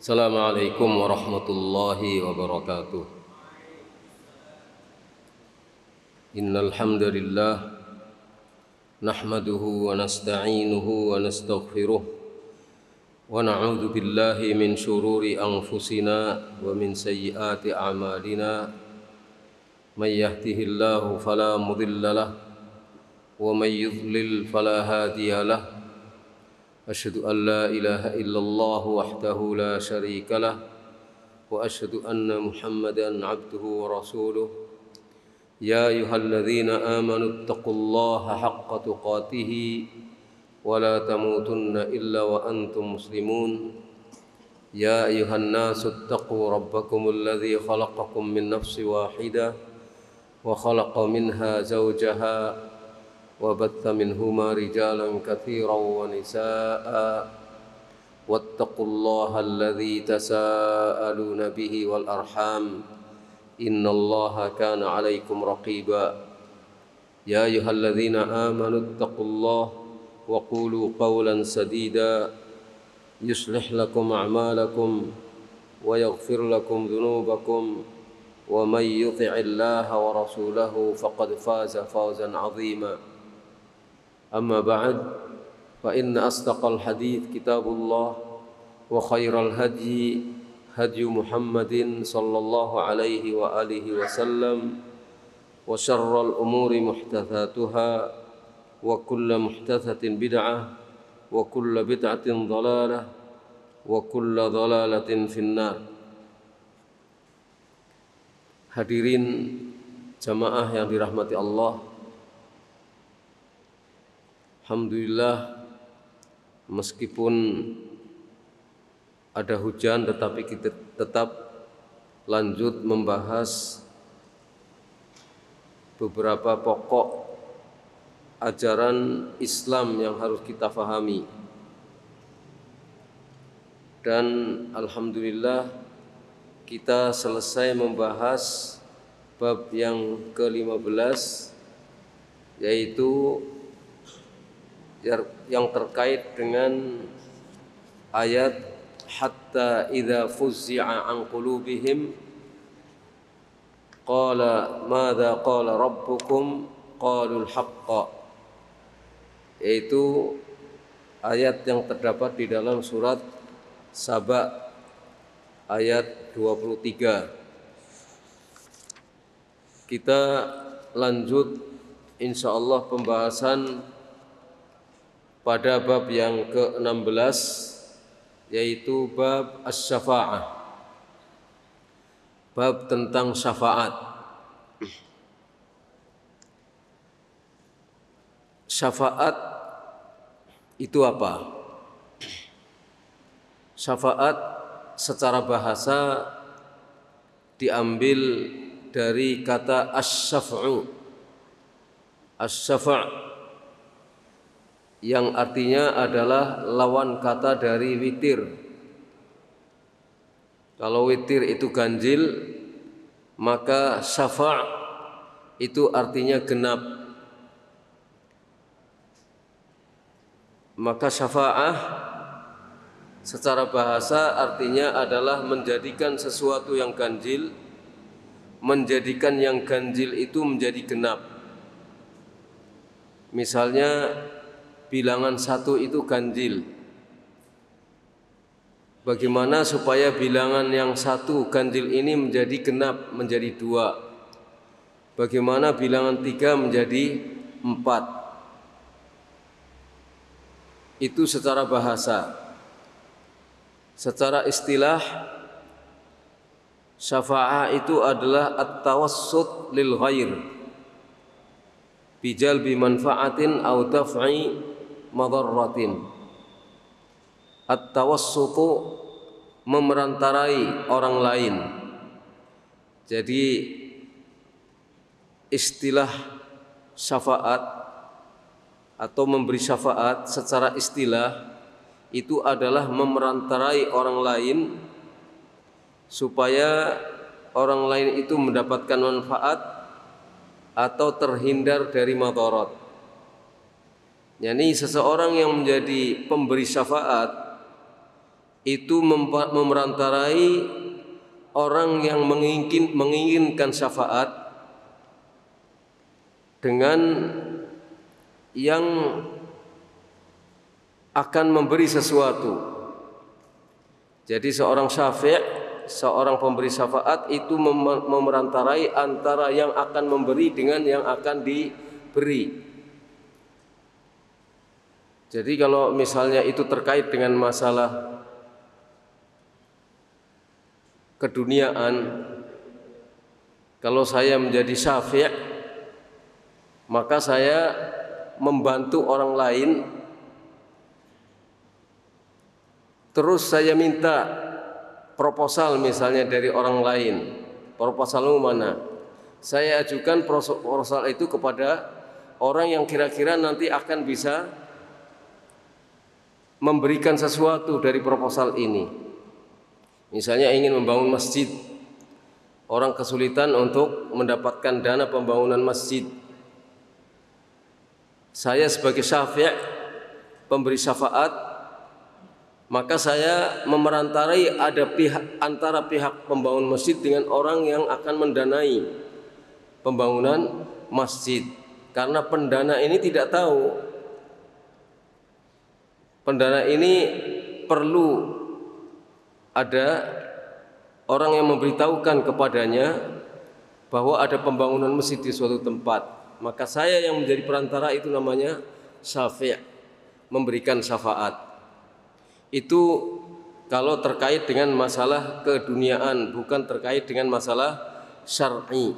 Assalamualaikum warahmatullahi wabarakatuh. Innal hamdalillah nahmaduhu wa nasta'inuhu wa nastaghfiruh wa na'udzu billahi min shururi anfusina wa min sayyiati a'malina. May yahdihillahu fala mudilla lahu wa may yudlil fala hadiya lahu. أشهد أن لا إله إلا الله وحده لا شريك له وأشهد أن محمدًا عبده ورسوله يا أيها الذين آمنوا اتقوا الله حق تقاته ولا تموتن إلا وأنتم مسلمون يا أيها الناس اتقوا ربكم الذي خلقكم من نفس واحدة وخلق منها زوجها وبث منهما رجالا كثيرا ونساء واتقوا الله الذي تساءلون به والأرحام إن الله كان عليكم رقيبا يا أيها الذين آمنوا اتقوا الله وقولوا قولا سديدا يصلح لكم أعمالكم ويغفر لكم ذنوبكم ومن يطع الله ورسوله فقد فاز فوزا عظيما أما بعد فإن أصدق الحديث كتاب الله وخير الهدي هدي محمد صلى الله عليه وآله وسلم وشر الأمور محدثاتها وكل محدثة بدعة وكل بدعة ضلالة وكل ضلالة في النار. Hadirin jamaah yang dirahmati Allah, alhamdulillah, meskipun ada hujan tetapi kita tetap lanjut membahas beberapa pokok ajaran Islam yang harus kita fahami. Dan alhamdulillah kita selesai membahas bab yang ke-15, yaitu yang terkait dengan ayat hatta idza fuzzi'a an qulubihim qala madza qala rabbukum qalul haqqa, yaitu ayat yang terdapat di dalam surat Saba ayat 23. Kita lanjut insyaallah pembahasan pada bab yang ke-16, yaitu bab asy-syafa'ah, bab tentang syafaat. Syafaat itu apa? Syafaat secara bahasa diambil dari kata asy-syaf'u. Asy-syaf' yang artinya adalah lawan kata dari witir. Kalau witir itu ganjil, maka syafa' itu artinya genap. Maka syafa'ah secara bahasa artinya adalah menjadikan sesuatu yang ganjil, menjadikan yang ganjil itu menjadi genap. Misalnya bilangan 1 itu ganjil. Bagaimana supaya bilangan yang 1 ganjil ini menjadi genap, menjadi 2? Bagaimana bilangan 3 menjadi 4? Itu secara bahasa. Secara istilah, syafa'ah itu adalah at-tawassut lil ghair bijalbi manfaatin aw daf'i madarratin. At-tawassutu memerantarai orang lain. Jadi istilah syafaat atau memberi syafaat secara istilah itu adalah memerantarai orang lain supaya orang lain itu mendapatkan manfaat atau terhindar dari madarat. yakni seseorang yang menjadi pemberi syafaat itu memerantarai orang yang menginginkan syafaat dengan yang akan memberi sesuatu. Jadi seorang syafi', seorang pemberi syafaat itu memerantarai antara yang akan memberi dengan yang akan diberi. Jadi kalau misalnya itu terkait dengan masalah keduniaan, kalau saya menjadi syafi', maka saya membantu orang lain, terus saya minta proposal misalnya dari orang lain. Proposalmu mana? Saya ajukan proposal itu kepada orang yang kira-kira nanti akan bisa memberikan sesuatu dari proposal ini. Misalnya ingin membangun masjid, orang kesulitan untuk mendapatkan dana pembangunan masjid. Saya sebagai syafi', pemberi syafaat, maka saya memerantarai antara pihak pembangun masjid dengan orang yang akan mendanai pembangunan masjid. Karena pendana ini tidak tahu, pendana ini perlu ada orang yang memberitahukan kepadanya bahwa ada pembangunan masjid di suatu tempat. Maka saya yang menjadi perantara itu namanya syafi', memberikan syafaat. Itu kalau terkait dengan masalah keduniaan, bukan terkait dengan masalah syar'i.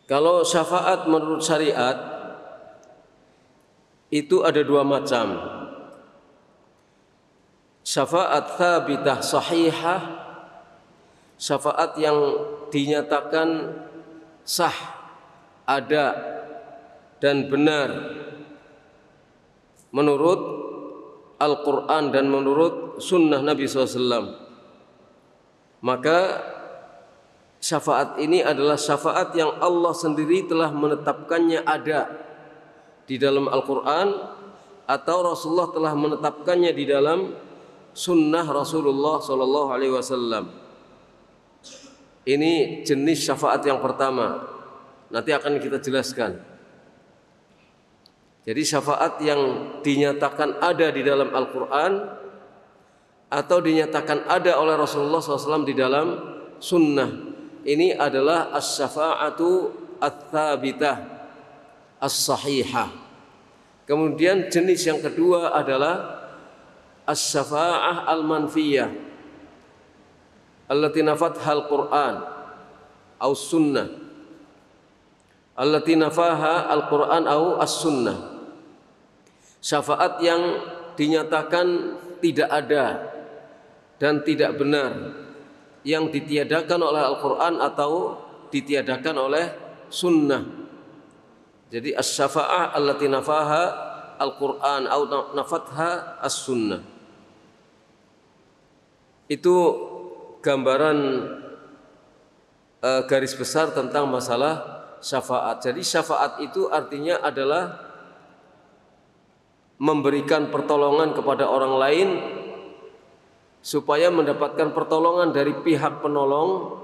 Kalau syafaat menurut syariat itu ada dua macam. Syafaat thabitah sahihah, syafaat yang dinyatakan sah, ada dan benar menurut Al-Quran dan menurut sunnah Nabi SAW. Maka syafaat ini adalah syafaat yang Allah sendiri telah menetapkannya ada di dalam Al-Quran, atau Rasulullah telah menetapkannya di dalam sunnah Rasulullah SAW. Ini jenis syafaat yang pertama, nanti akan kita jelaskan. Jadi syafaat yang dinyatakan ada di dalam Al-Quran atau dinyatakan ada oleh Rasulullah SAW di dalam sunnah, ini adalah as-syafa'atu ats-tsabitah as-sahihah. Kemudian jenis yang kedua adalah as-syafa'ah al-manfiyah allati nafatha al-Quran au sunnah, allati nafaha al-Quran au as-sunnah. Syafaat yang dinyatakan tidak ada dan tidak benar, yang ditiadakan oleh Al-Quran atau ditiadakan oleh sunnah. Jadi as-syafa'ah allati nafaha al-Quran atau nafatha as-sunnah. Itu gambaran garis besar tentang masalah syafaat. Jadi syafaat itu artinya adalah memberikan pertolongan kepada orang lain supaya mendapatkan pertolongan dari pihak penolong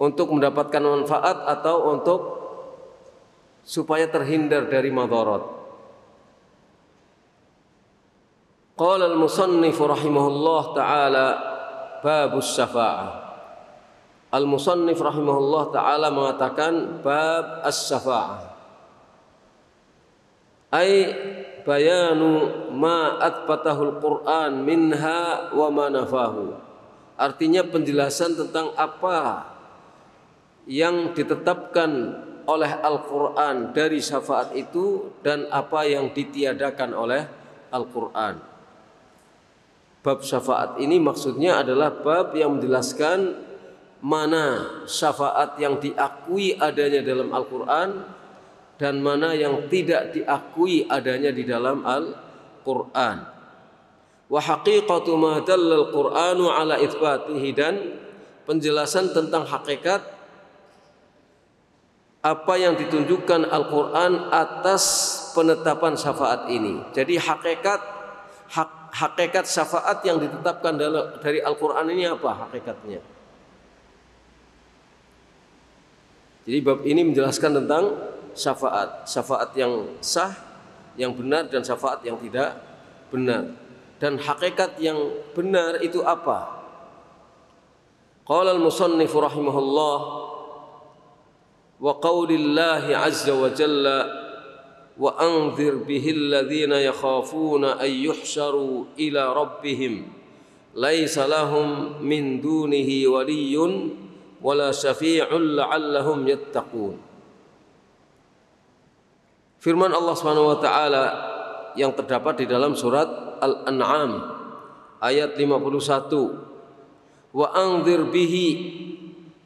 untuk mendapatkan manfaat atau untuk supaya terhindar dari madarat. Qala al-musannif rahimahullah ta'ala babus syafa'ah. Al-musannif rahimahullah ta'ala mengatakan bab as-syafa'ah, ay bayanu ma atbatahul Quran minha wa ma nafahu. Artinya penjelasan tentang apa yang ditetapkan oleh Al-Quran dari syafaat itu dan apa yang ditiadakan oleh Al-Quran. Bab syafaat ini maksudnya adalah bab yang menjelaskan mana syafaat yang diakui adanya dalam Al-Quran dan mana yang tidak diakui adanya di dalam Al-Quran. Wa haqiqatu ma dallal Qur'anu ala itsbatihi, dan penjelasan tentang hakikat apa yang ditunjukkan Al-Quran atas penetapan syafaat ini. Jadi hakikat hakikat syafaat yang ditetapkan dari Al-Quran ini apa hakikatnya? Jadi bab ini menjelaskan tentang syafaat yang sah, yang benar, dan syafaat yang tidak benar. Dan hakikat yang benar itu apa? Qala al-musannif rahimahullah wa qaulillahi azza wa jalla wa anzir bihil ladzina yakhafuna ay yuhsyaru ila rabbihim laisa lahum min dunihi waliyyun wala syafi'un la'allahum yattaqun. Firman Allah Subhanahu wa taala yang terdapat di dalam surat Al-An'am ayat 51. Wa anzir bihi,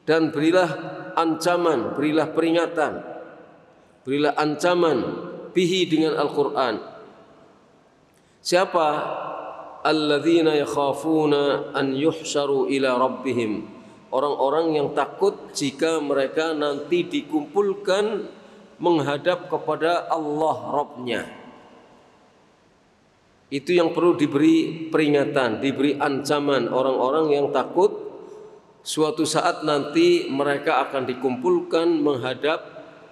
dan berilah ancaman, berilah peringatan, berilah ancaman bihi dengan Al-Quran. Siapa? Alladzina yakhafuna an yuhsyaru ila rabbihim, orang-orang yang takut jika mereka nanti dikumpulkan menghadap kepada Allah Rabb-nya. Itu yang perlu diberi peringatan, diberi ancaman orang-orang yang takut suatu saat nanti mereka akan dikumpulkan menghadap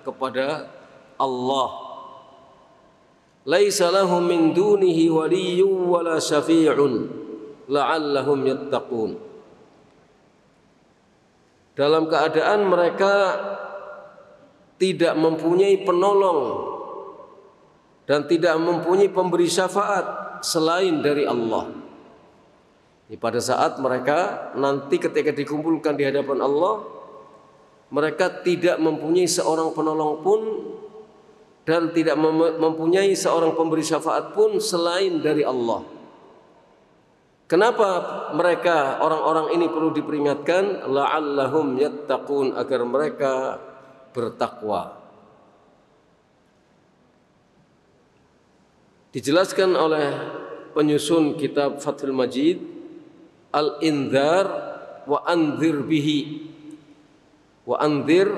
kepada Allah. Laisa lahum min dunihi waliyyun wala syafi'un la'allahum yattaqun. Dalam keadaan mereka tidak mempunyai penolong dan tidak mempunyai pemberi syafaat selain dari Allah. Pada saat mereka nanti ketika dikumpulkan di hadapan Allah, mereka tidak mempunyai seorang penolong pun dan tidak mempunyai seorang pemberi syafaat pun selain dari Allah. Kenapa mereka orang-orang ini perlu diperingatkan? La'allahum yattaqun, agar mereka bertakwa. Dijelaskan oleh penyusun kitab Fathul Majid, al-indhar wa anzir bihi. Wa anzir,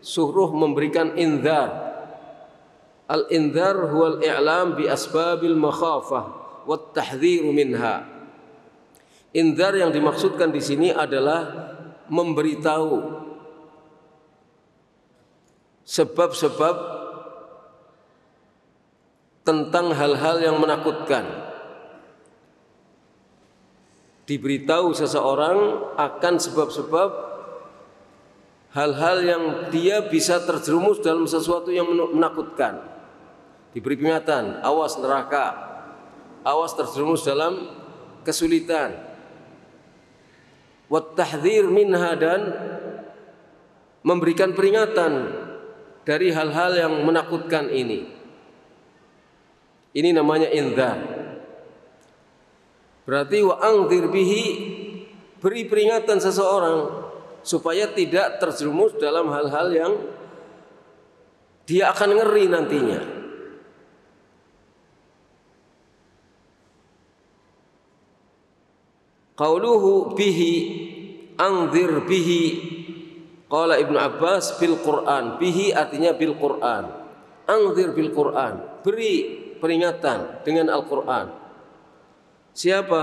suruh memberikan indhar. Al-indhar huwal i'lam bi asbabil makhafah wat tahdhiru minha. Indhar yang dimaksudkan di sini adalah memberitahu sebab-sebab tentang hal-hal yang menakutkan. Diberitahu seseorang akan sebab-sebab hal-hal yang dia bisa terjerumus dalam sesuatu yang menakutkan. Diberi peringatan, awas neraka, awas terjerumus dalam kesulitan. Wat tahdhir minha, dan memberikan peringatan dari hal-hal yang menakutkan ini. Ini namanya indhar. Berarti wa anzir bihi, beri peringatan seseorang supaya tidak terjerumus dalam hal-hal yang dia akan ngeri nantinya. Qauluhu bihi, anzir bihi, qala Ibnu Abbas bil Quran. Bihi artinya bil Quran. Anzir bil Quran, beri peringatan dengan Al-Quran. Siapa?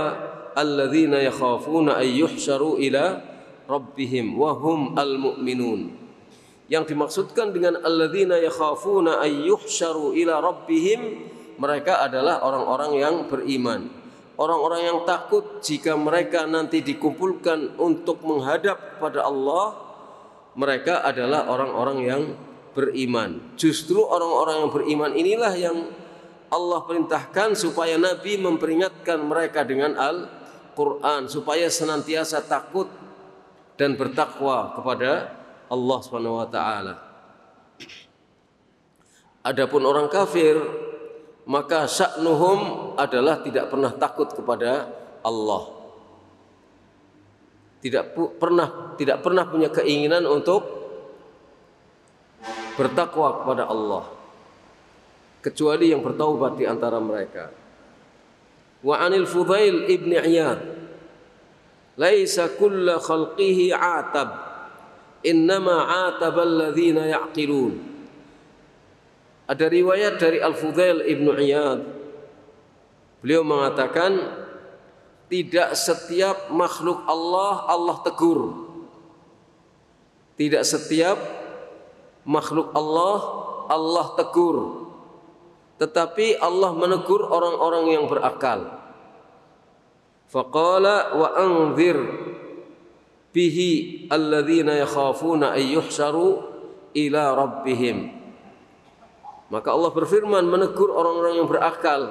Alladzina yakhafuna ay yuhsyaru ila rabbihim wa hum al-mu'minun. Yang dimaksudkan dengan alladzina yakhafuna ay yuhsyaru ila rabbihim, mereka adalah orang-orang yang beriman. Orang-orang yang takut jika mereka nanti dikumpulkan untuk menghadap pada Allah, mereka adalah orang-orang yang beriman. Justru orang-orang yang beriman inilah yang Allah perintahkan supaya Nabi memperingatkan mereka dengan Al-Quran, supaya senantiasa takut dan bertakwa kepada Allah Subhanahu wa taala. Adapun orang kafir, maka sya'nuhum adalah tidak pernah takut kepada Allah. Tidak pernah punya keinginan untuk bertakwa kepada Allah, kecuali yang bertaubat di antara mereka. Wa anil Fudail ibn Iyad, laisa kulla khalqihi atab, innama ataba alladhina ya'qilun. Ada riwayat dari Al-Fudail ibn Iyad, Beliau mengatakan tidak setiap makhluk Allah tegur. Tidak setiap makhluk Allah tegur. Tetapi Allah menegur orang-orang yang berakal. Faqala wa anzir bihi alladzina yakhafuna ay yuhsyaru ila rabbihim. Maka Allah berfirman menegur orang-orang yang berakal,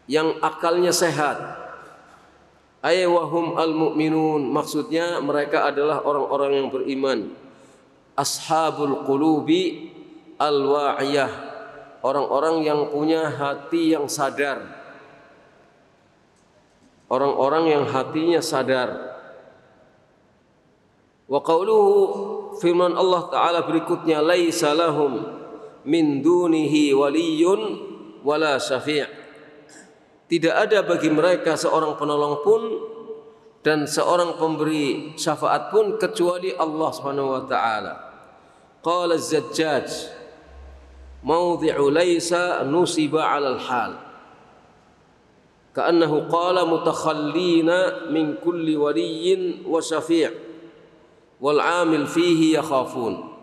yang akalnya sehat. Ay wahum al-mu'minun, maksudnya mereka adalah orang-orang yang beriman. Ashabul qulubi al-wa'iyah, orang-orang yang punya hati yang sadar. Orang-orang yang hatinya sadar. Wa qauluhu, firman Allah Ta'ala berikutnya, laisa lahum min dunihi waliyyun wala syafi'. Tidak ada bagi mereka seorang penolong pun dan seorang pemberi syafaat pun kecuali Allah Subhanahu wa taala. Qala Az-Zajjaj, mawdhi'u laysa nusiba 'ala al-hal. Ka'annahu qala mutakhallina min kulli waliyyin wa syafi' wal 'amil fihi yakhafun.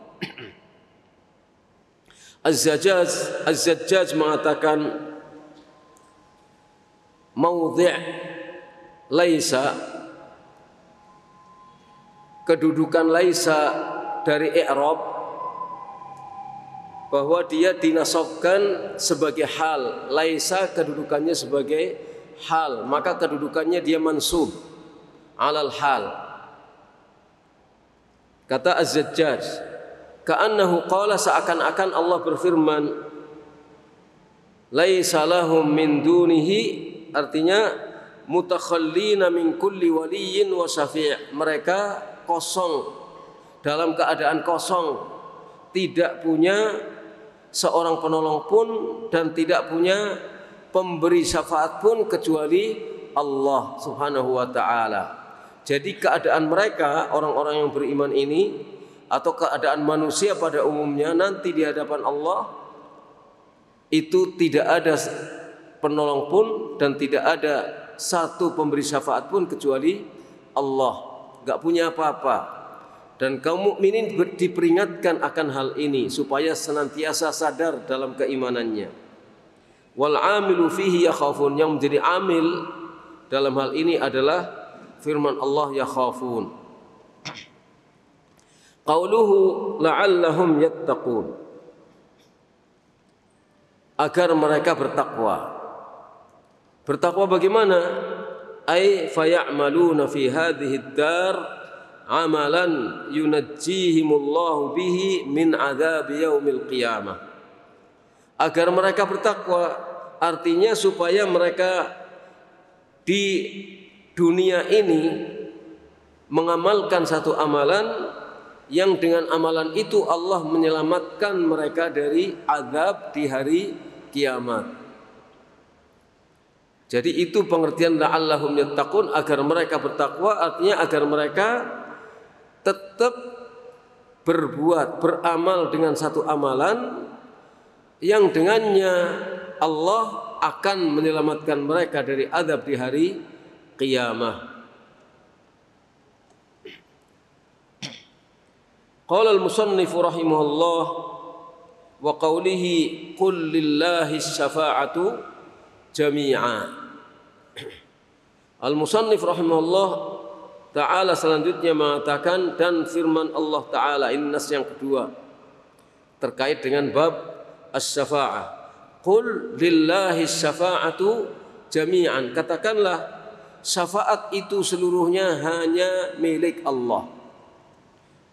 Az-Zajjaj mengatakan mawdhi' laisa, kedudukan laisa dari i'rab, bahwa dia dinasabkan sebagai hal. Laisa kedudukannya sebagai hal, maka kedudukannya dia mansub alal hal. Kata Az-Zajjaj, ka'annahu qala, seakan-akan Allah berfirman, laisa lahum min dunihi, artinya mutakhallina min kulli waliyyin wa syafi'. Mereka kosong, dalam keadaan kosong, tidak punya seorang penolong pun dan tidak punya pemberi syafaat pun kecuali Allah Subhanahu wa taala. Jadi keadaan mereka, orang-orang yang beriman ini, atau keadaan manusia pada umumnya nanti di hadapan Allah, itu tidak ada penolong pun dan tidak ada satu pemberi syafaat pun kecuali Allah. Gak punya apa-apa. Dan kaum mukminin diperingatkan akan hal ini supaya senantiasa sadar dalam keimanannya. Wal 'amilu fihi yakhafun, yang menjadi amil dalam hal ini adalah firman Allah yakhafun. Qauluhu la'allahum yattaqun, agar mereka bertakwa. Bertakwa bagaimana? Ay faya'maluna fi hadhihi ad-dar amalan yunajjihimullahu bihi min adzab yaumil qiyamah. Agar mereka bertakwa, artinya supaya mereka di dunia ini mengamalkan satu amalan yang dengan amalan itu Allah menyelamatkan mereka dari azab di hari kiamat. Jadi itu pengertian la'allahum yattaqun, agar mereka bertakwa, artinya agar mereka tetap berbuat, beramal dengan satu amalan yang dengannya Allah akan menyelamatkan mereka dari azab di hari qiyamah. Qala al-musannif rahimahullah wa qawlihi qul lillahi syafa'atu jami'a. Al-musannif rahimahullah ta'ala selanjutnya mengatakan, dan firman Allah ta'ala, ini nas yang kedua terkait dengan bab as-syafa'ah. Qul lillahi syafa'atu jami'an, katakanlah syafaat itu seluruhnya hanya milik Allah.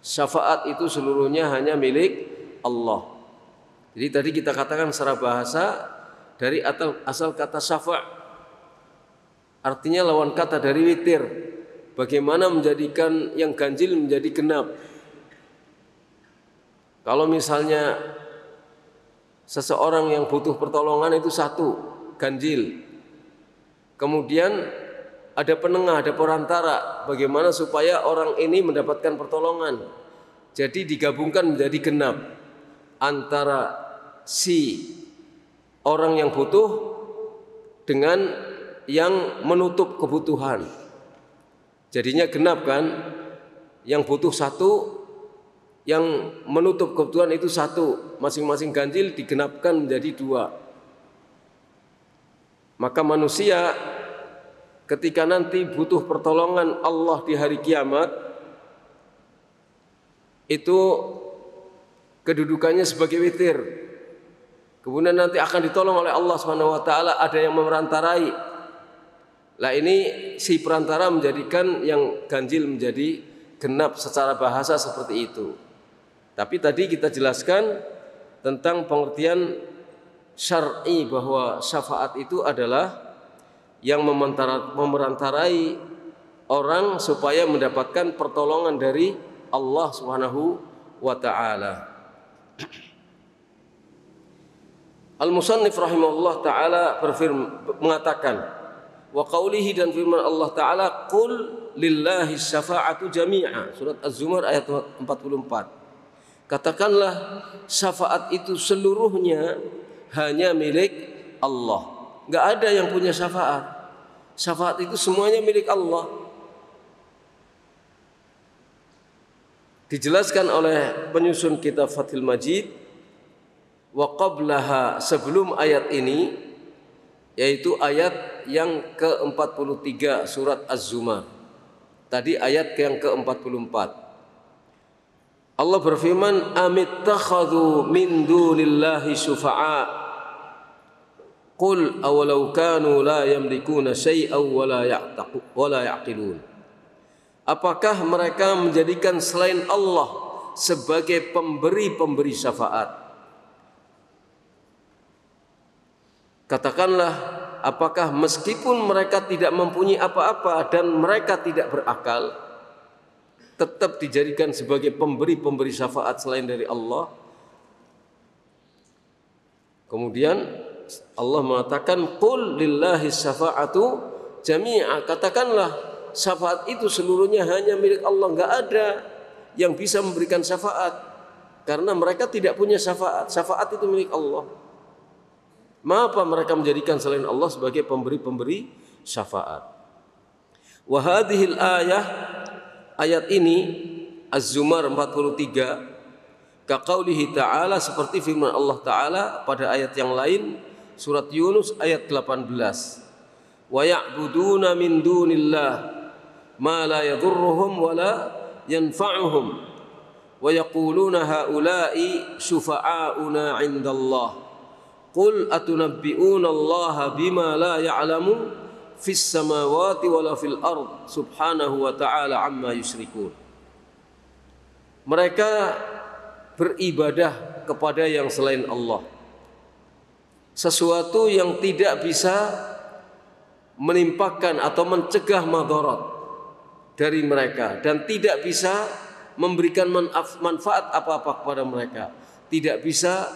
Syafaat itu seluruhnya hanya milik Allah. Jadi tadi kita katakan secara bahasa dari asal kata syafa', artinya lawan kata dari witir. Bagaimana menjadikan yang ganjil menjadi genap. Kalau misalnya seseorang yang butuh pertolongan itu satu, ganjil. Kemudian ada penengah, ada perantara. Bagaimana supaya orang ini mendapatkan pertolongan. Jadi digabungkan menjadi genap antara si orang yang butuh dengan yang menutup kebutuhan. Jadinya genap kan? Yang butuh satu, yang menutup kebutuhan itu satu. Masing-masing ganjil digenapkan menjadi dua. Maka manusia ketika nanti butuh pertolongan Allah di hari kiamat, itu kedudukannya sebagai witir. Kemudian nanti akan ditolong oleh Allah SWT. Ada yang memerantarai. Lah ini si perantara menjadikan yang ganjil menjadi genap secara bahasa seperti itu. Tapi tadi kita jelaskan tentang pengertian syar'i bahwa syafaat itu adalah yang memerantarai orang supaya mendapatkan pertolongan dari Allah Subhanahu wa taala. Al-Musannif rahimahullah taala mengatakan wa qaulihi, dan firman Allah taala, qul lillahi syafa'atu jami'a, surat Az-Zumar ayat 44. Katakanlah syafaat itu seluruhnya hanya milik Allah. Enggak ada yang punya syafaat. Syafaat itu semuanya milik Allah. Dijelaskan oleh penyusun kitab Fathul Majid, wa qablaha, sebelum ayat ini, yaitu ayat yang ke-43 surat Az-Zumar. Tadi ayat yang ke-44. Allah berfirman, amittakhadhu min dunillahi syufa'a qul awalau kanu la yamlikuna syai'aw wa la ya'qilun. Apakah mereka menjadikan selain Allah sebagai pemberi syafaat? Katakanlah, apakah meskipun mereka tidak mempunyai apa-apa dan mereka tidak berakal, tetap dijadikan sebagai pemberi syafaat selain dari Allah? Kemudian Allah mengatakan, qul lillahi syafa'atu jami'a. Katakanlah syafaat itu seluruhnya hanya milik Allah. Enggak ada yang bisa memberikan syafaat karena mereka tidak punya syafaat. Syafaat itu milik Allah. Mengapa mereka menjadikan selain Allah sebagai pemberi syafaat? Wa hadhil ayah, ayat ini Az-Zumar 43, kaqaulihi ta'ala, seperti firman Allah Ta'ala pada ayat yang lain, surat Yunus ayat 18. Wa ya'buduna min dunillah ma la yadhurruhum wa la yanfa'uhum wa yaquluna haula'i syufa'auna 'indallah qul atunabbi'una allaha bima la ya'lamu fis samawati wala fil ard subhanahu wa ta'ala amma yusyrikun. Mereka beribadah kepada yang selain Allah, sesuatu yang tidak bisa menimpakan atau mencegah madarat dari mereka dan tidak bisa memberikan manfaat apa-apa kepada mereka, tidak bisa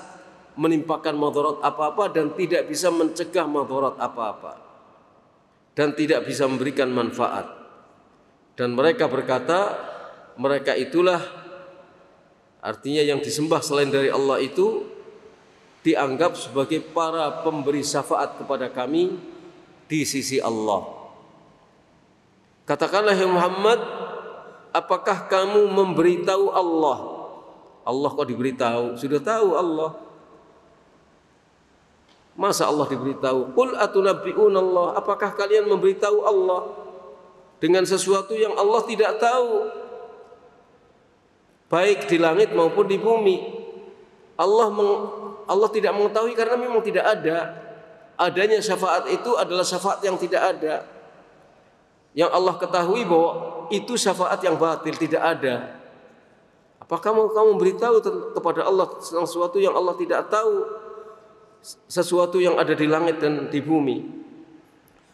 menimpakan madarat apa-apa dan tidak bisa mencegah madarat apa-apa, dan tidak bisa memberikan manfaat. Dan mereka berkata, mereka itulah, artinya yang disembah selain dari Allah itu dianggap sebagai para pemberi syafaat kepada kami di sisi Allah. Katakanlah ya Muhammad, apakah kamu memberitahu Allah? Allah kok diberitahu? Sudah tahu Allah. Masa Allah diberitahu? Qul atunabbi'una Allah, apakah kalian memberitahu Allah dengan sesuatu yang Allah tidak tahu, baik di langit maupun di bumi? Allah tidak mengetahui karena memang tidak ada. Adanya syafaat itu adalah syafaat yang tidak ada. Yang Allah ketahui bahwa itu syafaat yang batil, tidak ada. Apakah kamu beritahu kepada Allah sesuatu yang Allah tidak tahu, sesuatu yang ada di langit dan di bumi?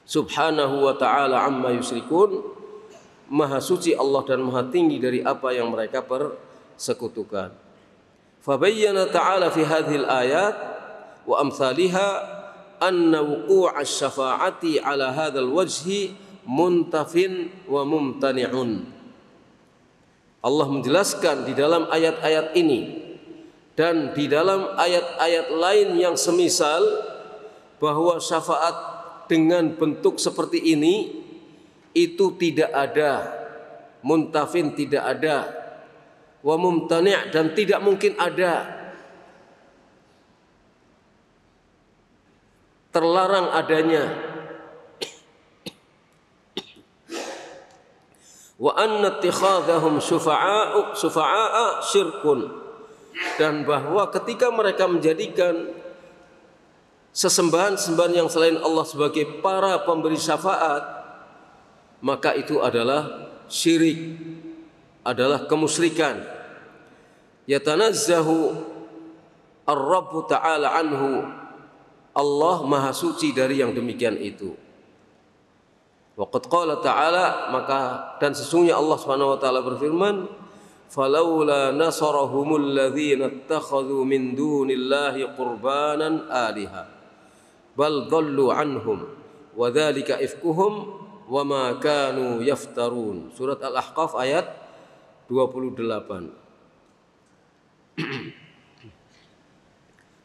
Subhanahu wa ta'ala amma yusyrikun. Maha suci Allah dan maha tinggi dari apa yang mereka persekutukan. Fabayyana ta'ala fi hadhil ayat wa amthaliha anna wuqu'a syafa'ati ala hadzal wajhi muntafin wa mumtani'un. Allah menjelaskan di dalam ayat-ayat ini dan di dalam ayat-ayat lain yang semisal bahwa syafaat dengan bentuk seperti ini itu tidak ada, muntafin tidak ada, wa mumtani' dan tidak mungkin ada, terlarang adanya. Wa anna ittikhadhahum syufa'a syirkun, dan bahwa ketika mereka menjadikan sesembahan-sembahan yang selain Allah sebagai para pemberi syafaat, maka itu adalah syirik, adalah kemusyrikan. Yatanazzahu ar-Rabb ta'ala anhu, Allah maha suci dari yang demikian itu. Waqad qala ta'ala, maka dan sesungguhnya Allah Subhanahu wa taala berfirman, falaula nasarahumul ladzina ittakhadhu min dunillahi qurbanan aliha bal dhallu anhum wa dzalika ifkuhum wa ma kanu yaftarun. Surat Al-Ahqaf ayat 28.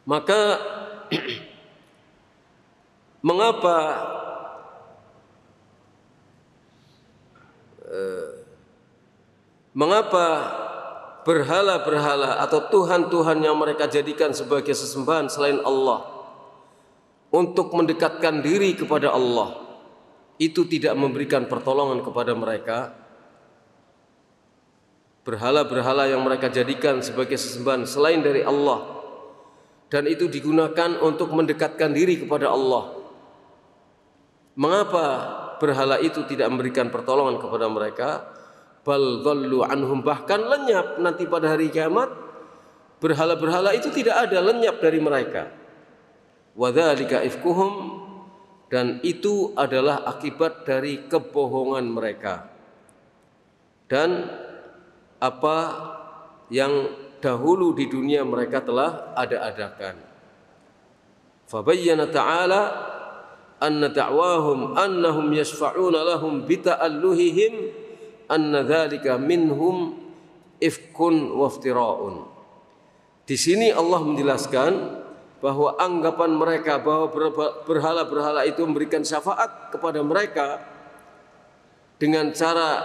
Maka mengapa berhala-berhala atau tuhan-tuhan yang mereka jadikan sebagai sesembahan selain Allah untuk mendekatkan diri kepada Allah itu tidak memberikan pertolongan kepada mereka? Berhala-berhala yang mereka jadikan sebagai sesembahan selain dari Allah dan itu digunakan untuk mendekatkan diri kepada Allah, mengapa berhala itu tidak memberikan pertolongan kepada mereka? Bal dhallu anhum, bahkan lenyap nanti pada hari kiamat. Berhala-berhala itu tidak ada, lenyap dari mereka. Wa dzalika ifkuhum, dan itu adalah akibat dari kebohongan mereka dan apa yang dahulu di dunia mereka telah ada-adakan. Fabayyana ta'ala anna da'wahum annahum yashfa'una lahum bita'alluhihim anna dzalika minhum ifkun waftira'un. Di sini Allah menjelaskan bahwa anggapan mereka bahwa berhala-berhala itu memberikan syafaat kepada mereka dengan cara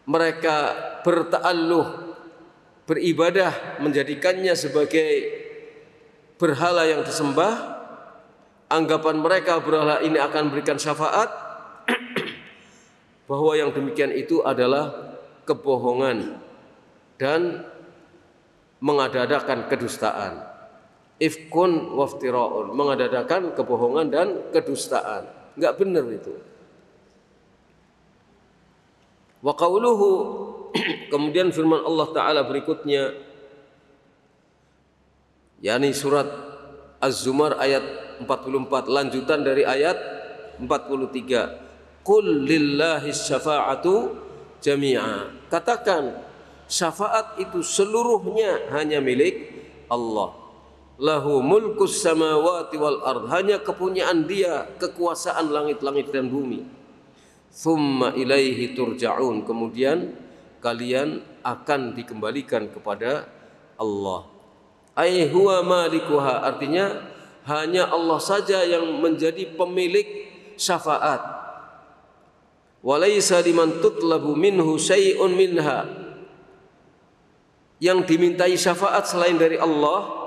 mereka berta'alluh, beribadah, menjadikannya sebagai berhala yang disembah. Anggapan mereka berhala ini akan memberikan syafaat, bahwa yang demikian itu adalah kebohongan dan mengada-adakan kedustaan. Ifkun waftira'un, mengada-adakan kebohongan dan kedustaan. Enggak benar itu. Wa qauluhu, kemudian firman Allah Ta'ala berikutnya, yakni surat Az-Zumar ayat 44, lanjutan dari ayat 43. Qul lillahis syafa'atu jami'a, katakan syafaat itu seluruhnya hanya milik Allah. Lahu mulkus samawati wal ard, hanya kepunyaan Dia kekuasaan langit-langit dan bumi. Thumma ilaihi turja'un, kemudian kalian akan dikembalikan kepada Allah. Ai huwa malikuha, artinya hanya Allah saja yang menjadi pemilik syafaat. Walaysa liman tutlabu minhu syai'un minha, yang dimintai syafaat selain dari Allah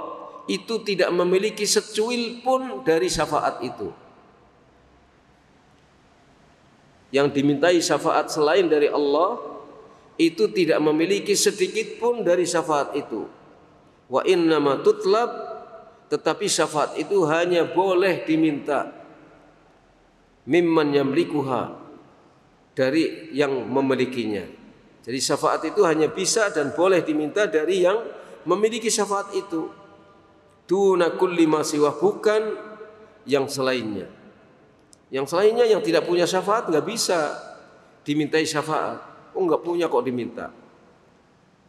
itu tidak memiliki secuil pun dari syafaat itu. Yang dimintai syafaat selain dari Allah itu tidak memiliki sedikit pun dari syafaat itu. Wa innama tutlab, tetapi syafaat itu hanya boleh diminta mimman yamlikuha, dari yang memilikinya. Jadi syafaat itu hanya bisa dan boleh diminta dari yang memiliki syafaat itu. Duna kulli ma siwa, bukan yang selainnya. Yang selainnya yang tidak punya syafaat nggak bisa dimintai syafaat. Oh, nggak punya kok diminta.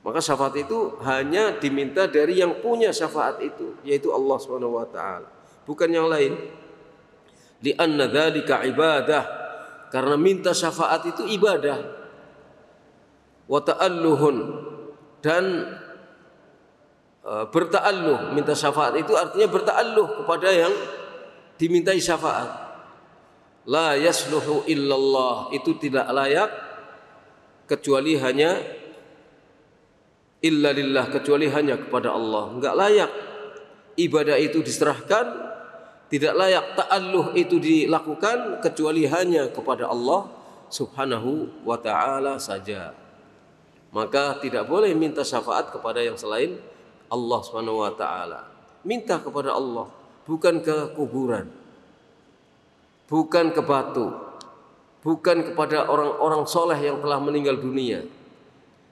Maka syafaat itu hanya diminta dari yang punya syafaat itu, yaitu Allah Subhanahu wa taala, bukan yang lain. Li'anna dzalika ibadah, karena minta syafaat itu ibadah. Wa ta'alluhun, dan berta'alluh, minta syafaat itu artinya berta'alluh kepada yang dimintai syafaat. la yasluhu illallah, itu tidak layak kecuali hanya illa lillah, kecuali hanya kepada Allah. Enggak layak ibadah itu diserahkan, tidak layak ta'alluh itu dilakukan kecuali hanya kepada Allah subhanahu wa ta'ala saja. Maka tidak boleh minta syafaat kepada yang selain Allah subhanahu wa ta'ala. Minta kepada Allah, bukan ke kuburan, bukan ke batu, bukan kepada orang-orang soleh yang telah meninggal dunia.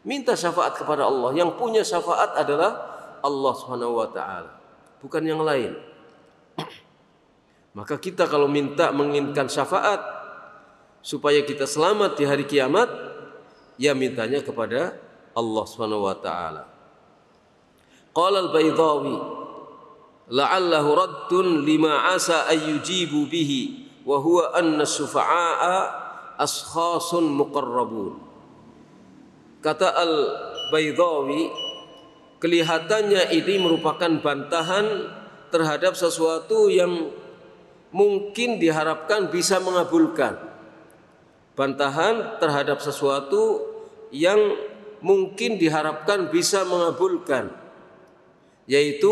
Minta syafaat kepada Allah. Yang punya syafaat adalah Allah subhanahu wa ta'ala, bukan yang lain. Maka kita kalau minta menginginkan syafaat supaya kita selamat di hari kiamat, ya mintanya kepada Allah subhanahu wa ta'ala. Qala al-Baydawi la'allahu raddun lima asa ayyujibu bihi wa huwa anna syufa'a ashkhasun muqarrabun. Kata al-Baydawi, kelihatannya ini merupakan bantahan terhadap sesuatu yang mungkin diharapkan bisa mengabulkan. Bantahan terhadap sesuatu yang mungkin diharapkan bisa mengabulkan, yaitu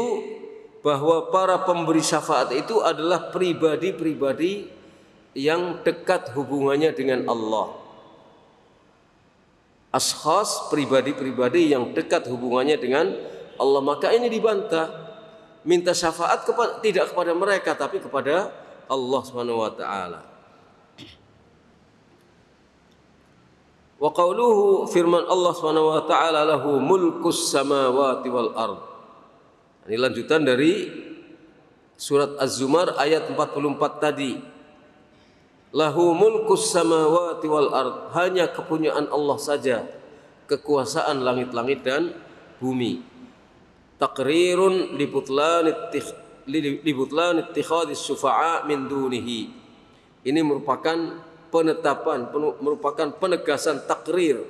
bahwa para pemberi syafaat itu adalah pribadi-pribadi yang dekat hubungannya dengan Allah. Ashkhas, pribadi-pribadi yang dekat hubungannya dengan Allah. Maka ini dibantah. Minta syafaat tidak kepada mereka, tapi kepada Allah Subhanahu wa ta'ala. Wa qauluhu, firman Allah Subhanahu wa ta'ala, lahu mulkus samawati wal ard. Ini lanjutan dari surat Az-Zumar ayat 44 tadi. Lahu mulkus samawati wal ard, hanya kepunyaan Allah saja kekuasaan langit-langit dan bumi. Taqrirun libutlan ittikhadis syufa'a min dunihi. Ini merupakan penetapan, merupakan penegasan takrir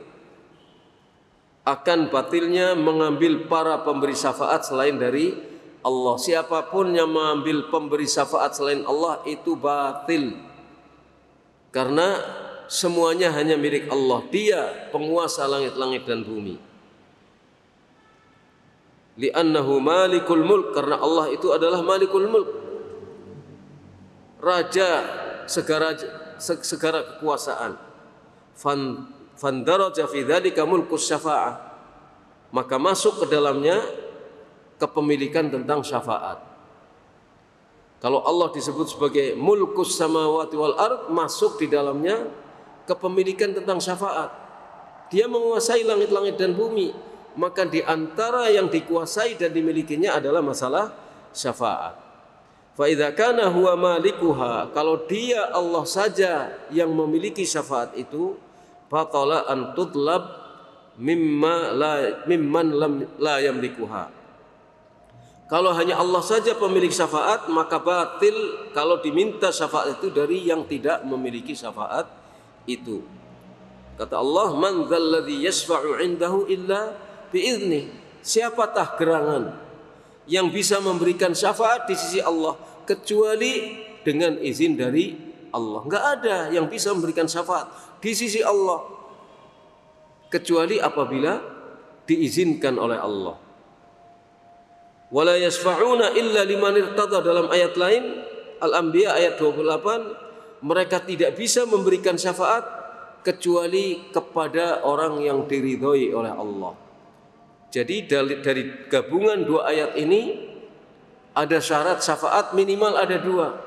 akan batilnya mengambil para pemberi syafaat selain dari Allah. Siapapun yang mengambil pemberi syafaat selain Allah itu batil, karena semuanya hanya milik Allah. Dia penguasa langit-langit dan bumi. Li'annahu malikul mulk, karena Allah itu adalah malikul mulk, raja segala kekuasaan. Fandaraja fi dzalika mulkus syafa'ah, maka masuk ke dalamnya kepemilikan tentang syafaat. Kalau Allah disebut sebagai mulkus samawati wal ard, masuk di dalamnya kepemilikan tentang syafaat. Dia menguasai langit-langit dan bumi, maka di antara yang dikuasai dan dimilikinya adalah masalah syafaat. Fa idza kana huwa malikuha, kalau dia Allah saja yang memiliki syafaat itu, fatala an tudlab mimman la yamlikuha. Kalau hanya Allah saja pemilik syafaat, maka batil kalau diminta syafaat itu dari yang tidak memiliki syafaat itu. Kata Allah, man dzalladzi yashfa'u 'indahu illa bi'idznih. Siapatah gerangan yang bisa memberikan syafaat di sisi Allah kecuali dengan izin dari Allah. Enggak ada yang bisa memberikan syafaat di sisi Allah kecuali apabila diizinkan oleh Allah. Wala yasfa'una illa liman irtada, dalam ayat lain Al-Anbiya ayat 28, mereka tidak bisa memberikan syafaat kecuali kepada orang yang diridhoi oleh Allah. Jadi dari gabungan dua ayat ini ada syarat syafaat minimal ada dua.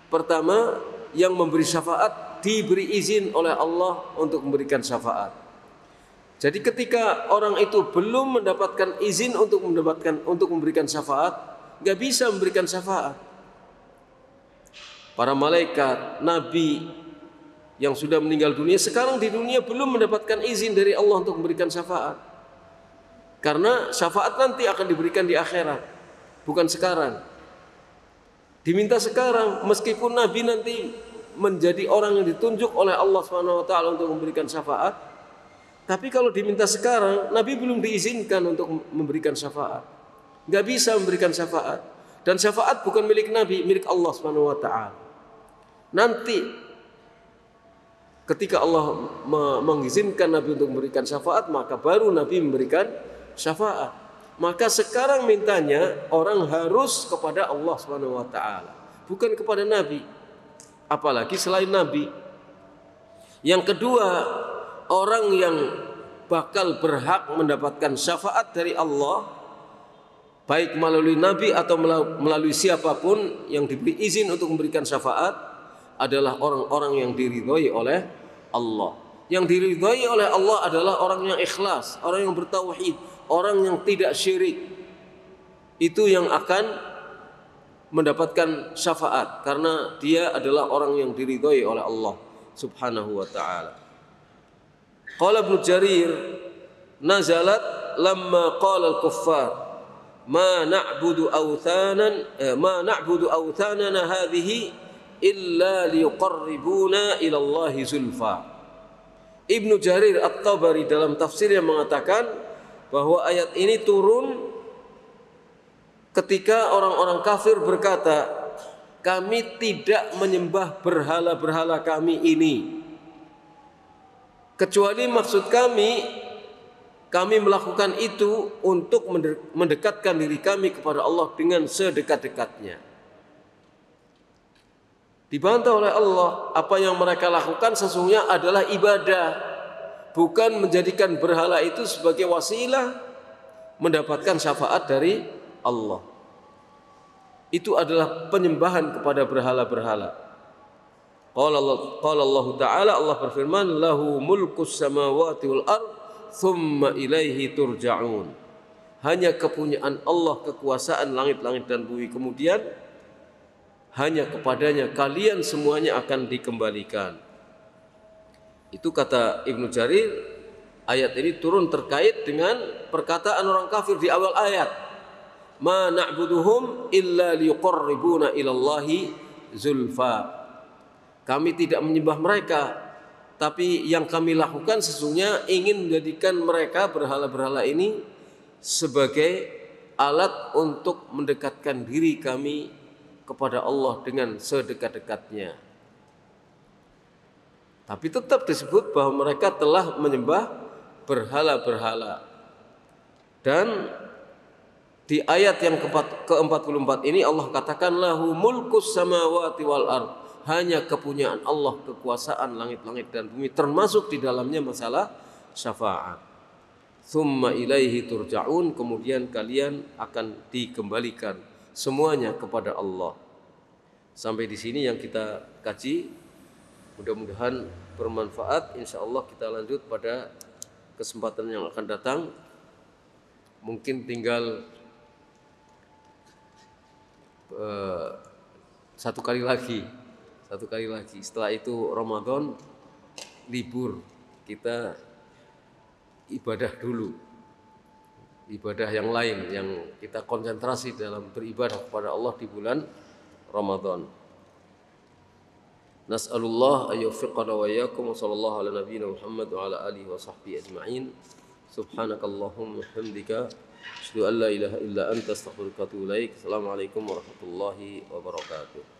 Pertama, yang memberi syafaat diberi izin oleh Allah untuk memberikan syafaat. Jadi ketika orang itu belum mendapatkan izin untuk memberikan syafaat, nggak bisa memberikan syafaat. Para malaikat, nabi yang sudah meninggal dunia sekarang di dunia belum mendapatkan izin dari Allah untuk memberikan syafaat. Karena syafaat nanti akan diberikan di akhirat, bukan sekarang. Diminta sekarang, meskipun nabi nanti menjadi orang yang ditunjuk oleh Allah Subhanahu wa taala untuk memberikan syafaat. Tapi kalau diminta sekarang, Nabi belum diizinkan untuk memberikan syafaat. Nggak bisa memberikan syafaat. Dan syafaat bukan milik Nabi, milik Allah Subhanahu wa ta'ala. Nanti ketika Allah mengizinkan Nabi untuk memberikan syafaat, maka baru Nabi memberikan syafaat. Maka sekarang mintanya orang harus kepada Allah Subhanahu wa taala, bukan kepada Nabi. Apalagi selain Nabi. Yang kedua, orang yang bakal berhak mendapatkan syafaat dari Allah, baik melalui Nabi atau melalui siapapun yang diberi izin untuk memberikan syafaat, adalah orang-orang yang diridhoi oleh Allah. Yang diridhoi oleh Allah adalah orang yang ikhlas, orang yang bertauhid, orang yang tidak syirik. Itu yang akan mendapatkan syafaat, karena dia adalah orang yang diridhoi oleh Allah Subhanahu wa ta'ala. Qala Ibnu Jarir, nazalat lamma qala al-kuffar ma na'budu awthanana hadhihi illa liqarribuna ila Allah zulfa. Ibnu Jarir At-Tabari dalam tafsirnya mengatakan bahwa ayat ini turun ketika orang-orang kafir berkata, kami tidak menyembah berhala-berhala kami ini, kecuali maksud kami melakukan itu untuk mendekatkan diri kami kepada Allah dengan sedekat-dekatnya. Dibantah oleh Allah, apa yang mereka lakukan sesungguhnya adalah ibadah, bukan menjadikan berhala itu sebagai wasilah mendapatkan syafaat dari Allah. Itu adalah penyembahan kepada berhala-berhala. Qala Allah Ta'ala, Allah berfirman, lahu mulkus samawati wal ard thumma ilaihi turja'un. Hanya kepunyaan Allah, kekuasaan langit-langit dan bumi, kemudian hanya kepadanya kalian semuanya akan dikembalikan. Itu kata Ibnu Jarir, ayat ini turun terkait dengan perkataan orang kafir di awal ayat. Ma na'buduhum illa liqarribuna ilallahi zulfa. Kami tidak menyembah mereka, tapi yang kami lakukan sesungguhnya ingin menjadikan mereka berhala-berhala ini sebagai alat untuk mendekatkan diri kami kepada Allah dengan sedekat-dekatnya. Tapi tetap disebut bahwa mereka telah menyembah berhala-berhala. Dan di ayat yang ke-44 ini Allah katakan lahu mulkus samawati wal ard. Hanya kepunyaan Allah, kekuasaan langit-langit dan bumi, termasuk di dalamnya masalah syafaat. Tsumma ilaihi turja'un, kemudian kalian akan dikembalikan semuanya kepada Allah. Sampai di sini yang kita kaji, mudah-mudahan bermanfaat. Insyaallah kita lanjut pada kesempatan yang akan datang. Mungkin tinggal satu kali lagi. Setelah itu Ramadan libur, kita ibadah dulu. Ibadah yang lain yang kita konsentrasi dalam beribadah kepada Allah di bulan Ramadan. Nas'alullah ayyufiqana wa iyyakum wa sallallahu ala nabiyyina Muhammad wa ala alihi wa sahbihi ajma'in. Subhanakallahumma hamdika asyhadu an la ilaha illa anta astaghfiruka wa atubu ilaik. Assalamualaikum warahmatullahi wabarakatuh.